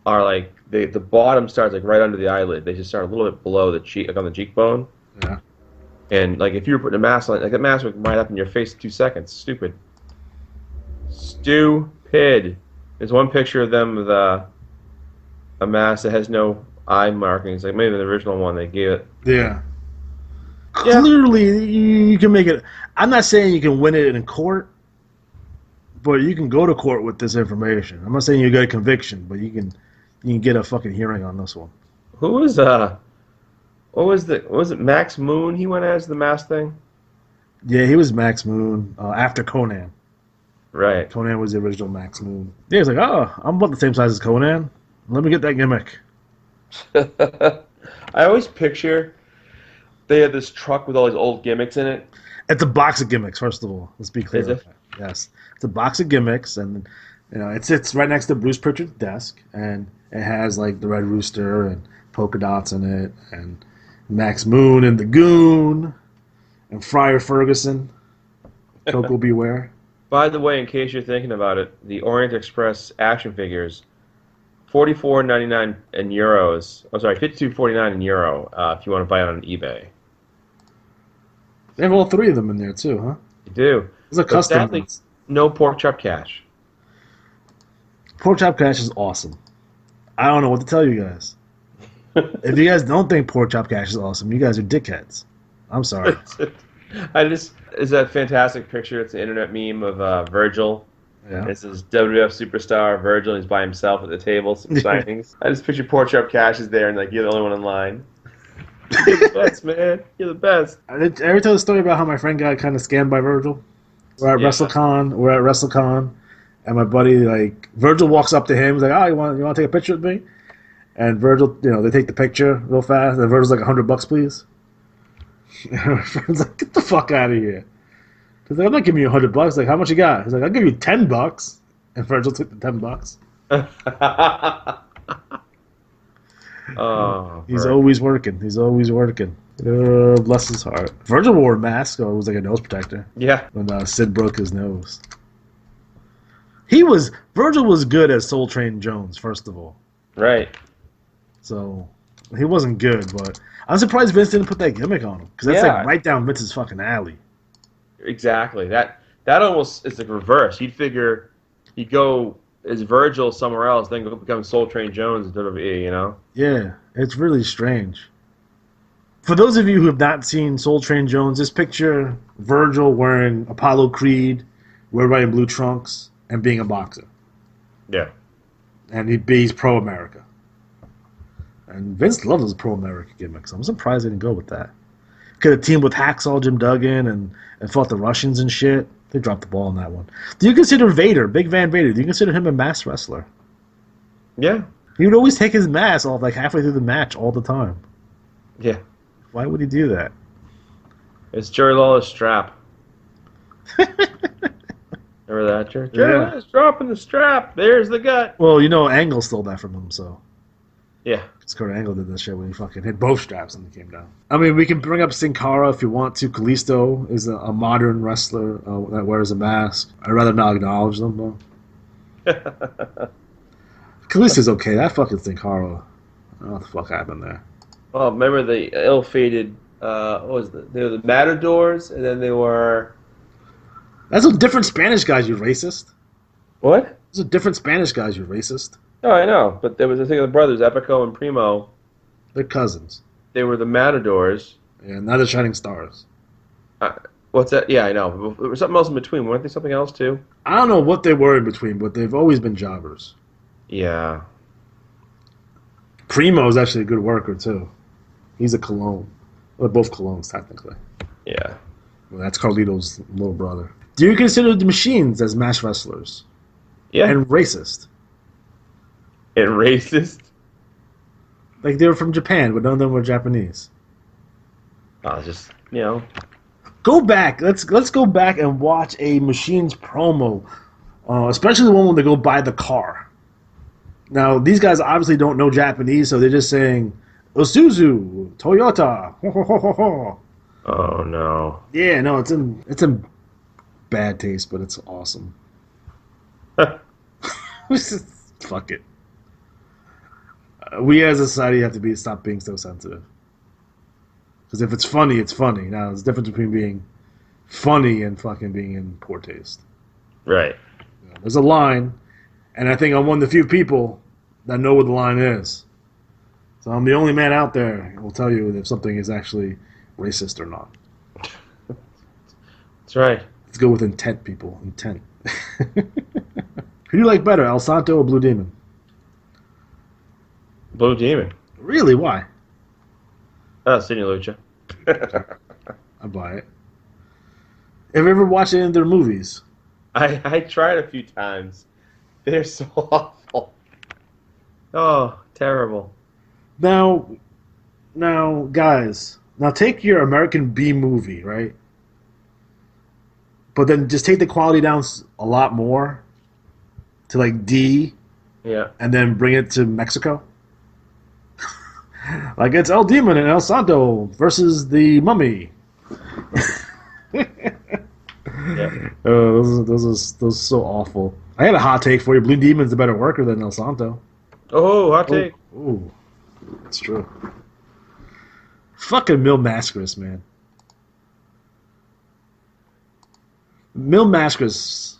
are like the bottom starts like right under the eyelid. They just start a little bit below the cheek, like on the cheekbone. Yeah. And like if you were putting a mask on, like that mask would right up in your face in 2 seconds. Stupid. There's one picture of them with a mask that has no eye markings. Like maybe the original one they gave it. Yeah. Clearly, you can make it. I'm not saying you can win it in court, but you can go to court with this information. I'm not saying you get a conviction, but you can get a fucking hearing on this one. Who was what was it Max Moon he went as the mask thing? Yeah, he was Max Moon after Conan. Right. Conan was the original Max Moon. Yeah, he's like, oh, I'm about the same size as Conan. Let me get that gimmick. I always picture they had this truck with all these old gimmicks in it. It's a box of gimmicks, first of all. Let's be clear. Is it? Yes. It's a box of gimmicks, and it sits right next to Bruce Pritchard's desk, and it has like the Red Rooster and polka dots in it, and Max Moon and the Goon, and Friar Ferguson, Coco Beware. By the way, in case you're thinking about it, the Orient Express action figures, $44.99 in euros. Oh, sorry, $52.49 in euro. If you want to buy it on eBay. They have all three of them in there too, huh? You do. It's a custom. Sadly, no pork chop cash. Pork chop cash is awesome. I don't know what to tell you guys. If you guys don't think pork chop cash is awesome, you guys are dickheads. I'm sorry. It's a fantastic picture. It's an internet meme of Virgil. Yeah. This is WWF superstar Virgil. He's by himself at the table, some signings. I just picture Pork Chop Cash is there, and like you're the only one in line. You're the best, man. You're the best. I ever tell the story about how my friend got kind of scammed by Virgil? We're at WrestleCon, and my buddy, Virgil walks up to him. He's like, "Oh, you want to take a picture with me?" And Virgil, they take the picture real fast. And Virgil's like, $100, please. And my friend's like, "Get the fuck out of here!" He's like, "I'm not giving you $100. Like, how much you got?" He's like, "I'll give you $10." And Virgil took the $10. Oh, He's always working. He's always working. Bless his heart. Virgil wore a mask, or it was like a nose protector. Yeah. When Sid broke his nose. Virgil was good as Soul Train Jones, first of all. Right. So he wasn't good, but I'm surprised Vince didn't put that gimmick on him, because that's like right down Vince's fucking alley. Exactly. That almost is the reverse. You'd figure he'd go as Virgil somewhere else, then go become Soul Train Jones in WWE, you know? Yeah, it's really strange. For those of you who have not seen Soul Train Jones, just picture Virgil wearing Apollo Creed, wearing blue trunks, and being a boxer. Yeah. And he's pro-America. And Vince loves his pro-America gimmicks. I'm surprised they didn't go with that. Could have teamed with Hacksaw Jim Duggan and fought the Russians and shit. They dropped the ball on that one. Do you consider Vader, Big Van Vader, do you consider him a masked wrestler? Yeah. He would always take his mask off like halfway through the match all the time. Yeah. Why would he do that? It's Jerry Lawler's strap. Remember that, Jerry? Jerry Lawler's dropping the strap. There's the gut. Well, Angle stole that from him, so. Yeah. Because Kurt Angle did that shit when he fucking hit both straps and he came down. I mean, we can bring up Sin Cara if you want to. Kalisto is a modern wrestler that wears a mask. I'd rather not acknowledge them, though. Kalisto's okay. That fucking Sin Cara, I don't know what the fuck happened there. Well, remember the ill-fated, what was it? They were the Matadors, and then they were... That's a different Spanish guys, you racist. What? Those are different Spanish guys, you racist. No, I know, but there was a thing of the brothers, Epico and Primo. They're cousins. They were the Matadors. Yeah, now they're Shining Stars. What's that? Yeah, I know. There was something else in between. Weren't they something else, too? I don't know what they were in between, but they've always been jobbers. Yeah. Primo is actually a good worker, too. He's a Cologne. Well, both Colognes, technically. Yeah. Well, that's Carlito's little brother. Do you consider the Machines as masked wrestlers? Yeah. And racist? And racist? Like, they were from Japan, but none of them were Japanese. Just, Go back. Let's go back and watch a Machines promo, especially the one when they go buy the car. Now, these guys obviously don't know Japanese, so they're just saying, Isuzu, Toyota, ho, ho, ho, ho, ho. Oh, no. Yeah, no, it's in bad taste, but it's awesome. Fuck it. We as a society have to stop being so sensitive. Because if it's funny, it's funny. Now, there's a difference between being funny and fucking being in poor taste. Right. There's a line, and I think I'm one of the few people that know what the line is. So I'm the only man out there who will tell you if something is actually racist or not. That's right. Let's go with intent, people. Intent. Who do you like better, El Santo or Blue Demon? Blue Demon. Really? Why? Sidney Lucha. I buy it. Have you ever watched any of their movies? I tried a few times. They're so awful. Oh, terrible. Now, guys, take your American B movie, right? But then just take the quality down a lot more to like D. Yeah. And then bring it to Mexico. Like it's El Demon and El Santo versus the Mummy. Yeah. Those are so awful. I had a hot take for you. Blue Demon's a better worker than El Santo. Oh, hot take. Oh, that's true. Fucking Mil Mascaras, man. Mil Mascaras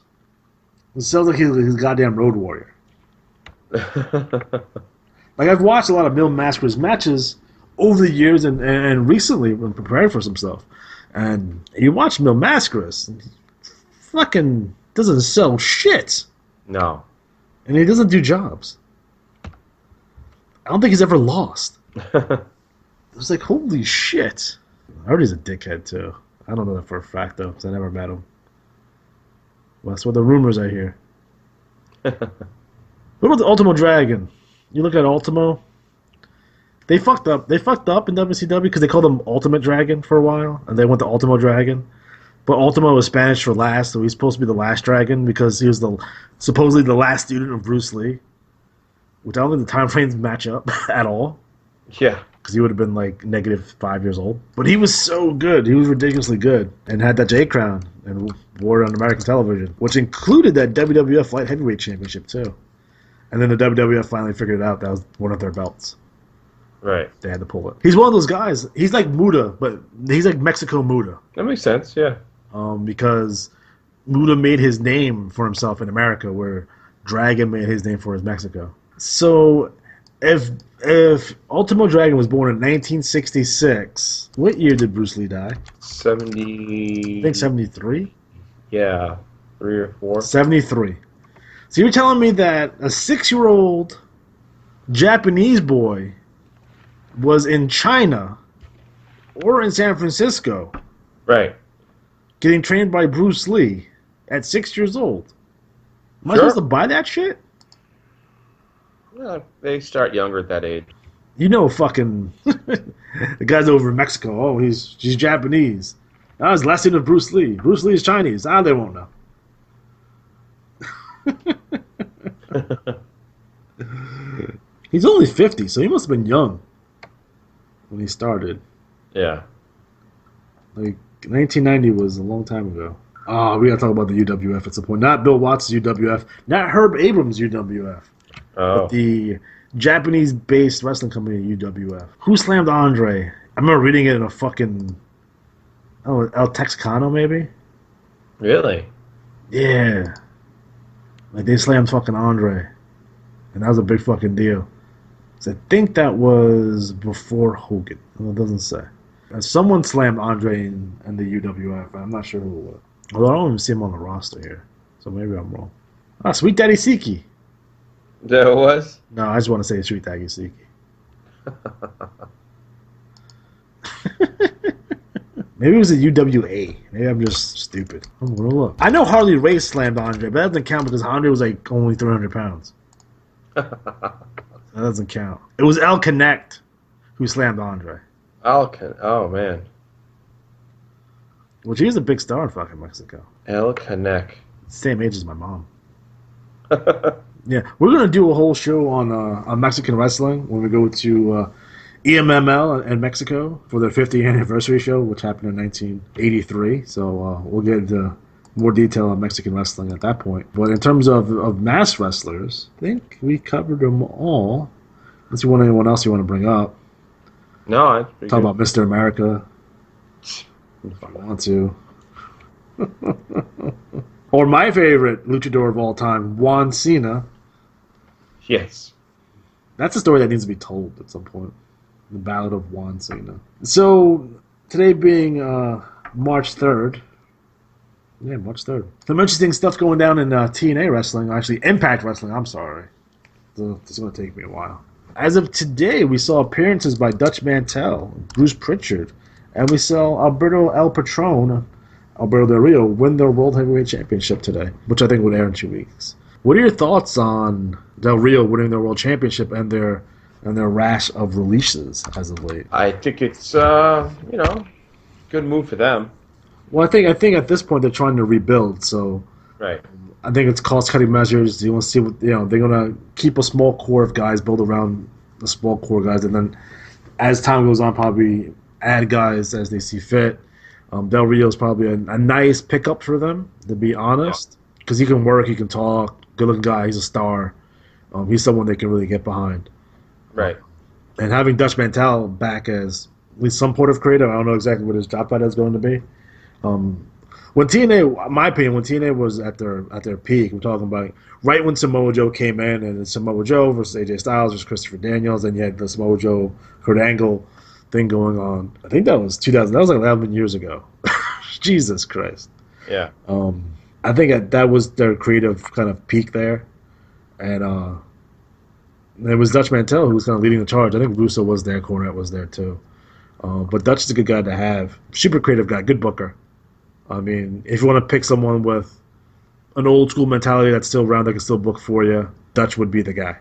sounds like he's a goddamn road warrior. Like I've watched a lot of Mil Mascaras matches over the years and recently when preparing for some stuff. And you watch Mil Mascaras, he fucking doesn't sell shit. No. And he doesn't do jobs. I don't think he's ever lost. It was like, holy shit. I heard he's a dickhead too. I don't know that for a fact though, because I never met him. Well, that's what the rumors I hear. What about the Ultimo Dragon? You look at Ultimo. They fucked up. They fucked up in WCW because they called him Ultimate Dragon for a while, and they went to Ultimo Dragon. But Ultimo was Spanish for last, so he's supposed to be the last dragon because he was supposedly the last student of Bruce Lee, which I don't think the time frames match up at all. Yeah. Because he would have been like -5 years old. But he was so good. He was ridiculously good and had that J Crown and wore it on American television, which included that WWF Light Heavyweight Championship too. And then the WWF finally figured it out. That was one of their belts. Right. They had to pull it. He's one of those guys. He's like Muda, but he's like Mexico Muda. That makes sense, yeah. Because Muda made his name for himself in America, where Dragon made his name for his Mexico. So if Ultimo Dragon was born in 1966, what year did Bruce Lee die? 70. I think 73? Yeah, 3 or 4. 73. So you're telling me that a 6-year-old Japanese boy was in China or in San Francisco, right, getting trained by Bruce Lee at 6 years old? Am I Sure. supposed to buy that shit? Well, they start younger at that age. You know, fucking the guy's over in Mexico. Oh, he's Japanese. That was the last student of Bruce Lee. Bruce Lee is Chinese. They won't know. He's only 50, so he must have been young when he started. Yeah. Like 1990 was a long time ago. We gotta talk about the UWF at some point. Not Bill Watts' UWF, not Herb Abrams' UWF, but the Japanese-based wrestling company UWF. Who slammed Andre? I remember reading it in a fucking El Texano maybe. Really? Yeah. Like they slammed fucking Andre, and that was a big fucking deal. So I think that was before Hogan. Well, it doesn't say. Someone slammed Andre in the UWF. I'm not sure who it was. Although I don't even see him on the roster here, so maybe I'm wrong. Sweet Daddy Siki. That was? No, I just want to say Sweet Daddy Siki. Maybe it was a UWA. Maybe I'm just stupid. I'm gonna look. I know Harley Race slammed Andre, but that doesn't count because Andre was like only 300 pounds. That doesn't count. It was El Connect who slammed Andre. Oh, man. Which he's a big star in fucking Mexico. El Connect. Same age as my mom. Yeah, we're gonna do a whole show on Mexican wrestling when we go to EMML in Mexico for their 50th anniversary show, which happened in 1983. So we'll get into more detail on Mexican wrestling at that point. But in terms of mass wrestlers, I think we covered them all. Unless you want anyone else you want to bring up. No, it's Talk about Mr. America. If I want to. Or my favorite luchador of all time, Juan Cena. Yes. That's a story that needs to be told at some point. The Ballad of Juan Cena. So, today being March 3rd. Yeah, March 3rd. Some interesting stuff going down in TNA wrestling. Actually, Impact Wrestling, I'm sorry. So, it's going to take me a while. As of today, we saw appearances by Dutch Mantel, Bruce Pritchard, and we saw Alberto El Patron, Alberto Del Rio, win their World Heavyweight Championship today, which I think would air in 2 weeks. What are your thoughts on Del Rio winning their World Championship and their rash of releases as of late? I think it's good move for them. Well, I think at this point they're trying to rebuild, so Right. I think it's cost-cutting measures. You want to see what they're gonna keep a small core of guys, build around the small core guys, and then as time goes on, probably add guys as they see fit. Del Rio is probably a nice pickup for them, to be honest, because he can work, he can talk, good-looking guy, he's a star. He's someone they can really get behind. Right. And having Dutch Mantel back as at least some sort of creative, I don't know exactly what his job title is going to be. When TNA, in my opinion, when TNA was at their peak, we're talking about right when Samoa Joe came in, and it's Samoa Joe versus AJ Styles versus Christopher Daniels, and you had the Samoa Joe Kurt Angle thing going on. I think that was 2000. That was like 11 years ago. Jesus Christ. Yeah. I think that was their creative kind of peak there, and it was Dutch Mantel who was kind of leading the charge. I think Russo was there, Cornette was there too, but Dutch is a good guy to have. Super creative guy, good booker. I mean, if you want to pick someone with an old school mentality that's still around that can still book for you, Dutch would be the guy.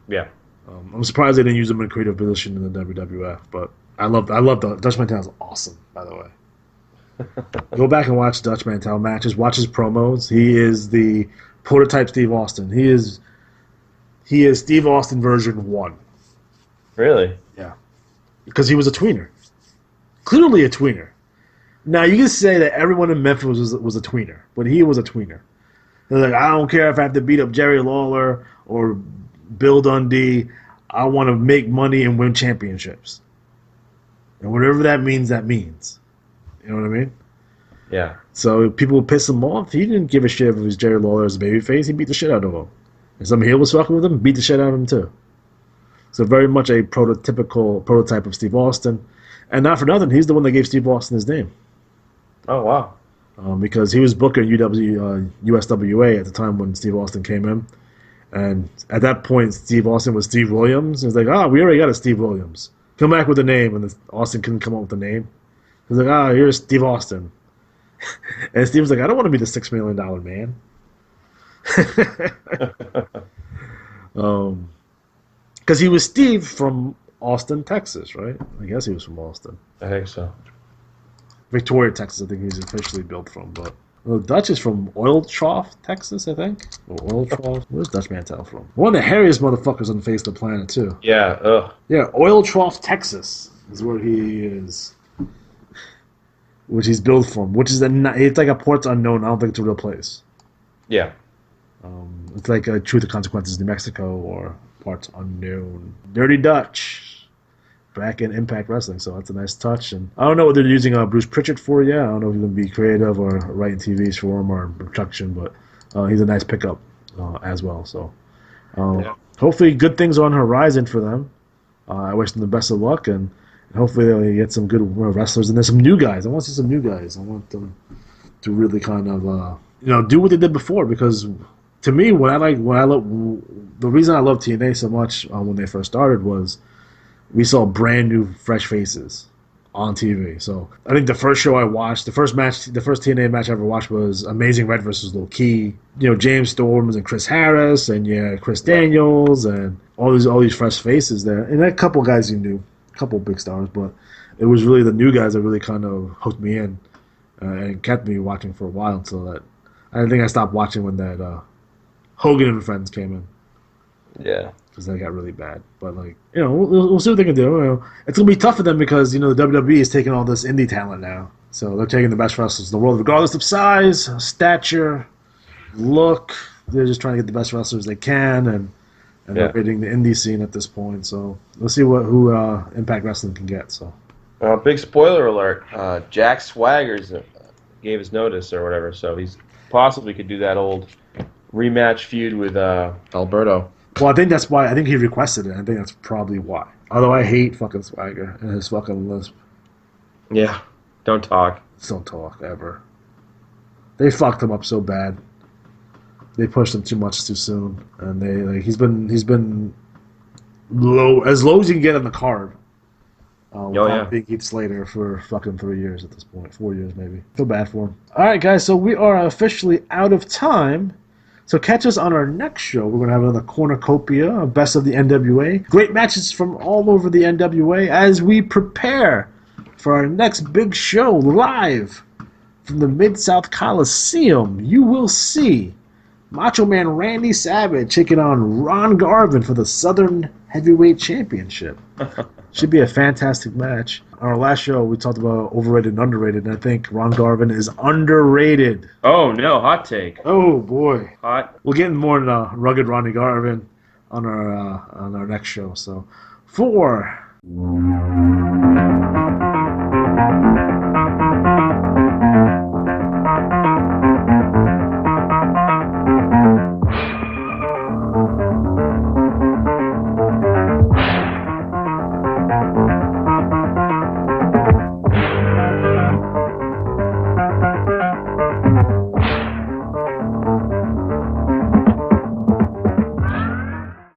Yeah. I'm surprised they didn't use him in a creative position in the WWF, but I love the Dutch Mantel is awesome, by the way. Go back and watch Dutch Mantel matches. Watch his promos. He is the prototype Steve Austin. He is Steve Austin version 1. Really? Yeah. Because he was a tweener. Clearly a tweener. Now, you can say that everyone in Memphis was a tweener, but he was a tweener. They're like, I don't care if I have to beat up Jerry Lawler or Bill Dundee. I want to make money and win championships. And whatever that means, that means. You know what I mean? Yeah. So people would piss him off. He didn't give a shit if it was Jerry Lawler as a babyface. He beat the shit out of him. And some heel was fucking with him, beat the shit out of him too. So very much a prototype of Steve Austin. And not for nothing, he's the one that gave Steve Austin his name. Oh, wow. Because he was booking USWA at the time when Steve Austin came in. And at that point, Steve Austin was Steve Williams. He was like, we already got a Steve Williams. Come back with a name. And Austin couldn't come up with a name. He was like, here's Steve Austin. And Steve was like, I don't want to be the $6 million man. Because he was Steve from Austin, Texas, right? I guess he was from Austin. I think so. Victoria, Texas, I think he's officially built from. But Dutch is from Oil Trough, Texas, I think. Or Oil Trough. Where's Dutch Mantel from? One of the hairiest motherfuckers on the face of the planet, too. Yeah, ugh. Yeah, Oil Trough, Texas is where he is. Which he's built from. Which is it's like a port's unknown. I don't think it's a real place. Yeah. It's like a Truth or Consequences, New Mexico, or parts unknown. Dirty Dutch, back in Impact Wrestling, so that's a nice touch. And I don't know what they're using Bruce Pritchard for yet. I don't know if he's going to be creative or writing TVs for him or production, but he's a nice pickup as well. So hopefully good things are on the horizon for them. I wish them the best of luck, and hopefully they'll get some good wrestlers. And there's some new guys. I want to see some new guys. I want them to really kind of do what they did before, because to me, the reason I love TNA so much when they first started was we saw brand new, fresh faces on TV. So I think the first show I watched, the first TNA match I ever watched was Amazing Red versus Low Key. James Storms and Chris Harris and Chris Daniels and all these fresh faces there, and a couple guys you knew, a couple big stars, but it was really the new guys that really kind of hooked me in and kept me watching for a while. So that I think I stopped watching when that Hogan and Friends came in. Yeah. Because they got really bad. But, we'll see what they can do. It's going to be tough for them because, the WWE is taking all this indie talent now. So they're taking the best wrestlers in the world, regardless of size, stature, look. They're just trying to get the best wrestlers they can, and they're hitting the indie scene at this point. So we'll see who Impact Wrestling can get. So, big spoiler alert. Jack Swaggers gave his notice or whatever, so he's possibly could do that old rematch feud with Alberto. Well, I think that's why. I think he requested it. I think that's probably why. Although I hate fucking Swagger and his fucking lisp. Yeah, don't talk. Don't talk ever. They fucked him up so bad. They pushed him too much too soon, and he's been low as you can get on the card. Big Heath Slater for fucking 3 years at this point, 4 years maybe. Feel bad for him. All right, guys. So we are officially out of time. So catch us on our next show. We're going to have another cornucopia, best of the NWA. Great matches from all over the NWA as we prepare for our next big show live from the Mid-South Coliseum. You will see Macho Man Randy Savage taking on Ron Garvin for the Southern Heavyweight Championship. Should be a fantastic match. On our last show, we talked about overrated and underrated, and I think Ron Garvin is underrated. Oh, no, hot take. Oh, boy. Hot. We'll get more into rugged Ronnie Garvin on our next show. So, for...